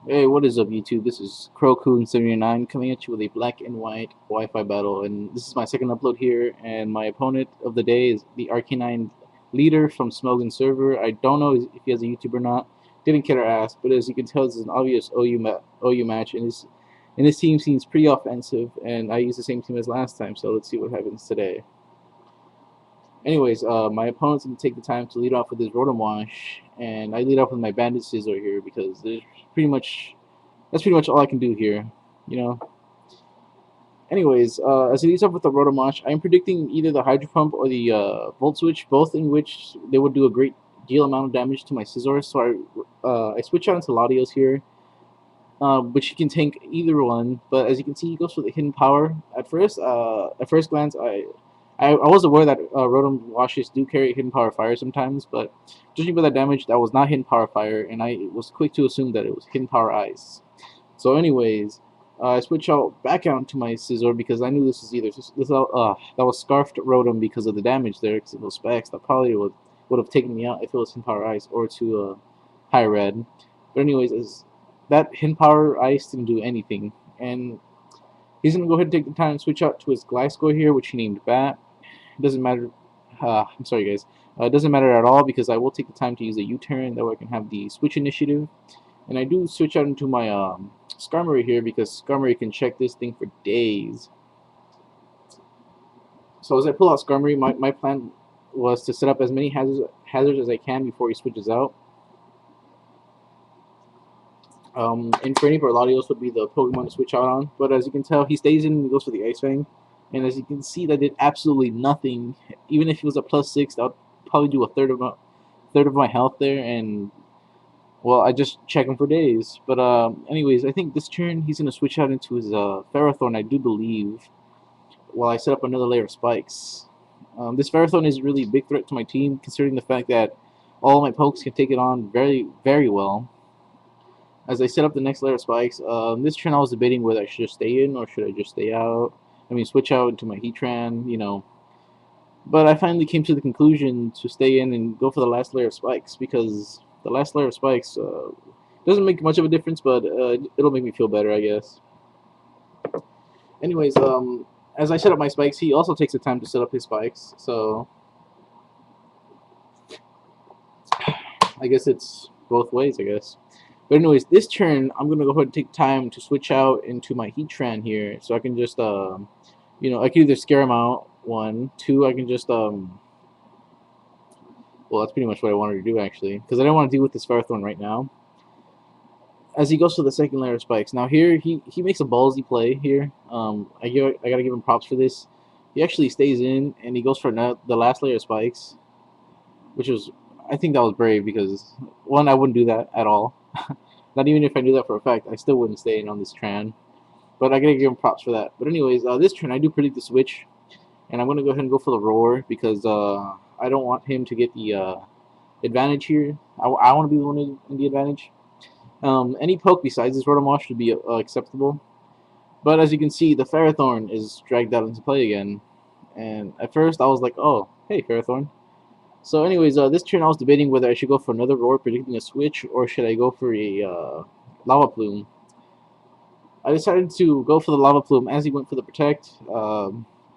Hey, what is up, YouTube? This is CroCune79 coming at you with a black and white Wi-Fi battle, and this is my second upload here. And my opponent of the day is the ArcanineLeader from Smogon Server. I don't know if he has a YouTube or not. Didn't care to ask, but as you can tell, this is an obvious OU match, and this team seems pretty offensive. And I use the same team as last time, so let's see what happens today. Anyways, my opponent's gonna take the time to lead off with his Rotom Wash, and I lead off with my Bandit Scissor here because there's pretty much that's pretty much all I can do here, you know. Anyways, as it leads up with the Rotomosh, I am predicting either the Hydro Pump or the Volt Switch, both in which they would do a great deal amount of damage to my Scizor. So I switch out into Latios here, which he can tank either one. But as you can see, he goes for the hidden power. At first glance, I was aware that Rotom washes do carry hidden power fire sometimes, but judging by the damage, that was not hidden power fire, and I was quick to assume that it was hidden power ice. So, anyways, I switch out back out to my Scizor because I knew this was either that was Scarfed Rotom because of the damage there, because of those specs. That probably would have taken me out if it was Hidden Power Ice or to High Red. But anyways, that Hidden Power Ice didn't do anything, and he's gonna go ahead and take the time and switch out to his Gliscor here, which he named Bat. It doesn't matter. I'm sorry, guys. It doesn't matter at all because I will take the time to use a U-turn. That way I can have the switch initiative. And I do switch out into my Skarmory here because Skarmory can check this thing for days. So as I pull out Skarmory, my plan was to set up as many hazards as I can before he switches out. Infernape or Latios would be the Pokemon to switch out on. But as you can tell, he stays in and goes for the Ice Fang. And as you can see, that did absolutely nothing. Even if he was a +6, that would probably do a third of my health there. And well, I just check him for days. But anyways, I think this turn he's gonna switch out into his Ferrothorn, I do believe, while I set up another layer of spikes. This Ferrothorn is really a big threat to my team, considering the fact that all my pokes can take it on very, very well. As I set up the next layer of spikes, this turn I was debating whether I should just stay in or should I just stay out. I mean, switch out into my Heatran, you know. But I finally came to the conclusion to stay in and go for the last layer of spikes because the last layer of spikes doesn't make much of a difference, but it'll make me feel better, I guess. Anyways, as I set up my spikes, he also takes the time to set up his spikes, so I guess it's both ways, I guess. But anyways, this turn, I'm going to go ahead and take time to switch out into my Heatran here, so I can just, you know, I can either scare him out, 1, 2, I can just, well, that's pretty much what I wanted to do, actually, because I don't want to deal with this Ferrothorn right now. As he goes to the second layer of spikes. Now here, he makes a ballsy play here. I gotta give him props for this. He actually stays in, and he goes for the last layer of spikes, which was, I think that was brave because, 1, I wouldn't do that at all. Not even if I knew that for a fact, I still wouldn't stay in on this Tran. But I gotta give him props for that. But anyways, this turn I do predict the switch, and I'm gonna go ahead and go for the roar because I don't want him to get the advantage here. I want to be the one in the advantage. Any poke besides this Rotomosh should be acceptable. But as you can see, the Ferrothorn is dragged out into play again. And at first, I was like, oh, hey, Ferrothorn. So anyways, this turn I was debating whether I should go for another Roar predicting a switch or should I go for a Lava Plume. I decided to go for the Lava Plume as he went for the Protect.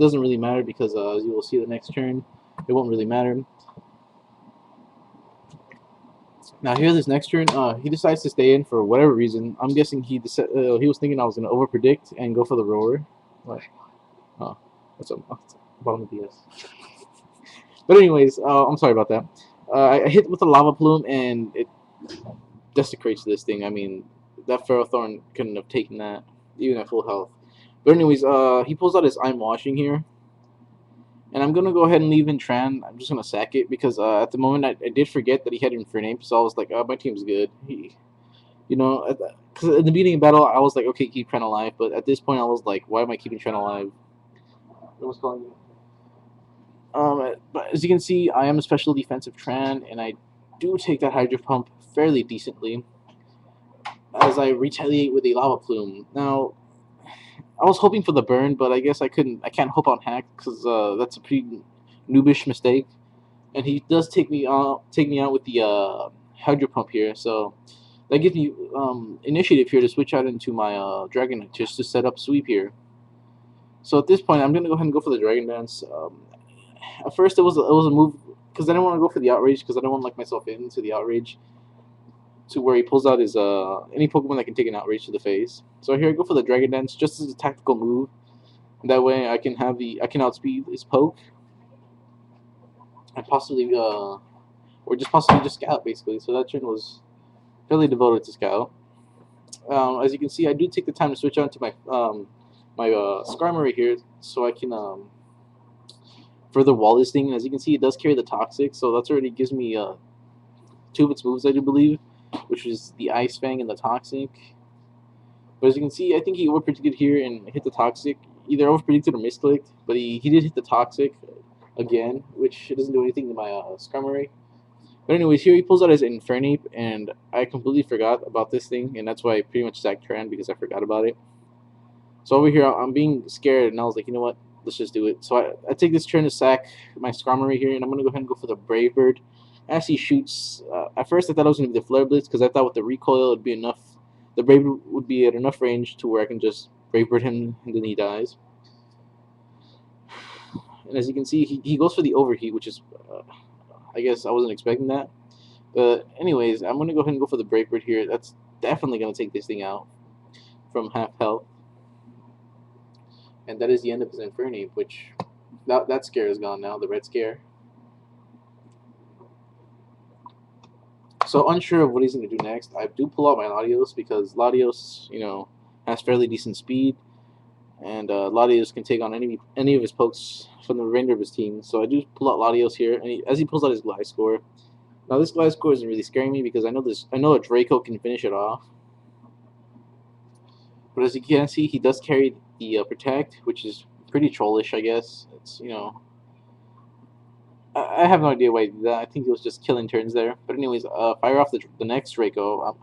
Doesn't really matter because as you will see the next turn, it won't really matter. Now here, this next turn, he decides to stay in for whatever reason. I'm guessing he was thinking I was gonna overpredict and go for the roar. What? Oh, that's a bottom of the DS. But anyways, I'm sorry about that. I hit with a lava plume and it desecrates this thing. I mean, that Ferrothorn couldn't have taken that even at full health. But anyways, he pulls out his I'm washing here. And I'm going to go ahead and leave in Tran. I'm just going to sack it because at the moment I did forget that he had Infernape, so I was like, oh, my team's good. You know, because in the beginning of battle, I was like, okay, keep Tran alive. But at this point, I was like, why am I keeping Tran alive? It was calling me. But as you can see, I am a special defensive Tran, and I do take that Hydro Pump fairly decently as I retaliate with a Lava Plume. Now, I was hoping for the burn, but I guess I can't hope on hack because that's a pretty noobish mistake. And he does take me out with the Hydro Pump here. So That gives me initiative here to switch out into my Dragon Knight just to set up sweep here. So at this point, I'm gonna go ahead and go for the Dragon Dance. At first, it was a move because I didn't want to go for the outrage because I don't want to lock myself into the outrage to where he pulls out his any Pokemon that can take an outrage to the face. So here I go for the Dragon Dance just as a tactical move. That way I can outspeed his poke and possibly or just possibly just scout basically. So that turn was fairly devoted to scout. As you can see, I do take the time to switch on to my Skarmory here so I can further wall this thing. As you can see, it does carry the Toxic, so that's already gives me two of its moves, I do believe, which is the Ice Fang and the Toxic. But as you can see, I think he overpredicted here and hit the Toxic. Either overpredicted or misclicked, but he did hit the Toxic again, which doesn't do anything to my Skarmory. But anyways, here he pulls out his Infernape, and I completely forgot about this thing, and that's why I pretty much sacked Tran because I forgot about it. So over here, I'm being scared, and I was like, you know what? Let's just do it. So I take this turn to sack my Skarmory here, and I'm going to go ahead and go for the Brave Bird. As he shoots, at first I thought it was going to be the Flare Blitz, because I thought with the recoil it would be enough. The Brave Bird would be at enough range to where I can just Brave Bird him, and then he dies. And as you can see, he goes for the Overheat, which is, I guess I wasn't expecting that. But anyways, I'm going to go ahead and go for the Brave Bird here. That's definitely going to take this thing out from half health. And that is the end of his Infernape, which that scare is gone now, the red scare. So unsure of what he's going to do next. I do pull out my Latios because Latios, has fairly decent speed, and Latios can take on any of his pokes from the remainder of his team. So I do pull out Latios here, and as he pulls out his Gliscor. Now this Gliscor isn't really scaring me because I know a Draco can finish it off. But as you can see, he does carry the Protect, which is pretty trollish, I guess. It's I have no idea why he did that. I think he was just killing turns there. But anyways, fire off the next Draco,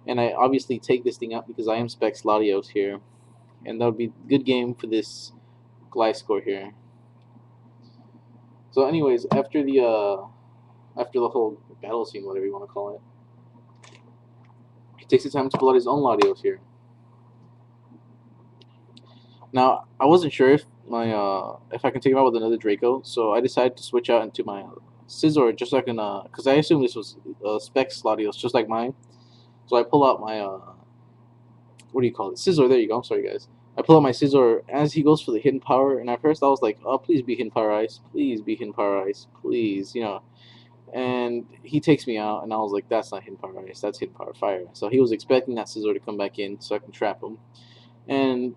and I obviously take this thing out because I am Specs Latios here, and that would be a good game for this Gliscor here. So anyways, after the whole battle scene, whatever you want to call it, he takes the time to pull out his own Latios here. Now, I wasn't sure if I can take him out with another Draco, so I decided to switch out into my Scizor just so I can, because I assumed this was Specs Latios, just like mine. So I pull out my, what do you call it? Scizor, there you go, I'm sorry guys. I pull out my Scizor as he goes for the Hidden Power, and at first I was like, oh, please be Hidden Power Ice, please be Hidden Power Ice, please, And he takes me out, and I was like, that's not Hidden Power Ice, that's Hidden Power Fire. So he was expecting that Scizor to come back in so I can trap him. And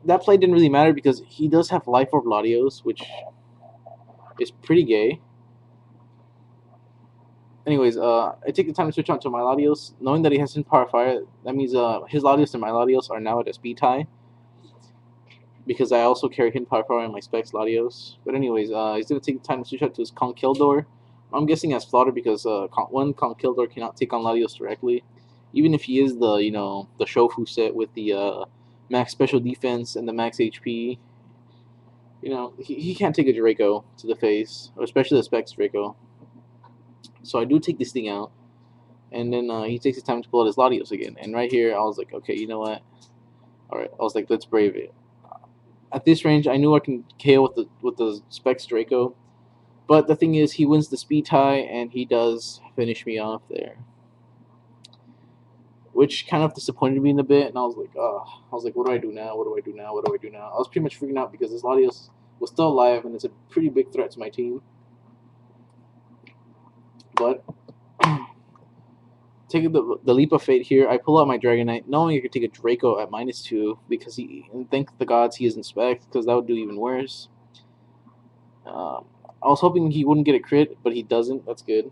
that play didn't really matter because he does have Life Orb Latios, which is pretty gay. Anyways, I take the time to switch on to my Latios, knowing that he has Hidden Power Fire. That means his Latios and my Latios are now at a speed tie, because I also carry Hidden Power Fire in my Specs Latios. But anyways, he's gonna take the time to switch out to his Conkeldurr. I'm guessing as Flutter because Conkeldurr cannot take on Latios directly, even if he is the the Shofu set with the max special defense and the max HP. He can't take a Draco to the face, or especially the Specs Draco. So I do take this thing out, and then he takes his time to pull out his Latios again. And right here, I was like, okay, you know what? All right, I was like, let's brave it. At this range, I knew I can KO with the Specs Draco, but the thing is, he wins the speed tie, and he does finish me off there, which kind of disappointed me in a bit. And I was like, what do I do now? What do I do now? What do I do now? I was pretty much freaking out because this Latios was still alive, and it's a pretty big threat to my team. But taking the leap of fate here, I pull out my Dragonite, knowing I could take a Draco at -2 because and thank the gods he isn't Specs, because that would do even worse. I was hoping he wouldn't get a crit, but he doesn't. That's good.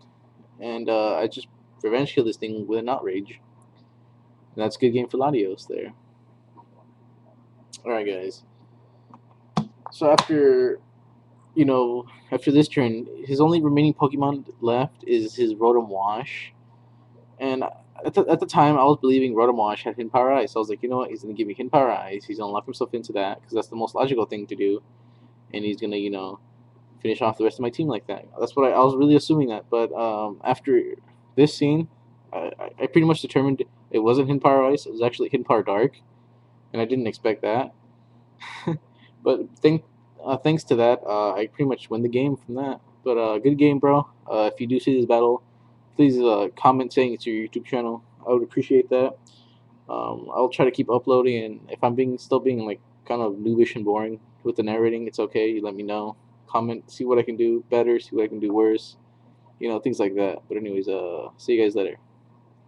And I just revenge kill this thing with an Outrage. And that's a good game for Latios there. Alright, guys. So after this turn, his only remaining Pokemon left is his Rotom Wash. And at the time, I was believing Rotom Wash had Hidden Power Ice. I was like, you know what? He's going to give me Hidden Power Ice. He's going to lock himself into that because that's the most logical thing to do. And he's going to, finish off the rest of my team like that. That's what I was really assuming that. But after this scene, I pretty much determined it wasn't Hidden Power Ice. It was actually Hidden Power Dark, and I didn't expect that. But thanks to that, I pretty much win the game from that. But good game, bro. If you do see this battle, please comment saying it's your YouTube channel. I would appreciate that. I'll try to keep uploading, and if I'm still being like kind of noobish and boring with the narrating, it's okay. You let me know. Comment, see what I can do better, see what I can do worse. Things like that. But anyways, see you guys later.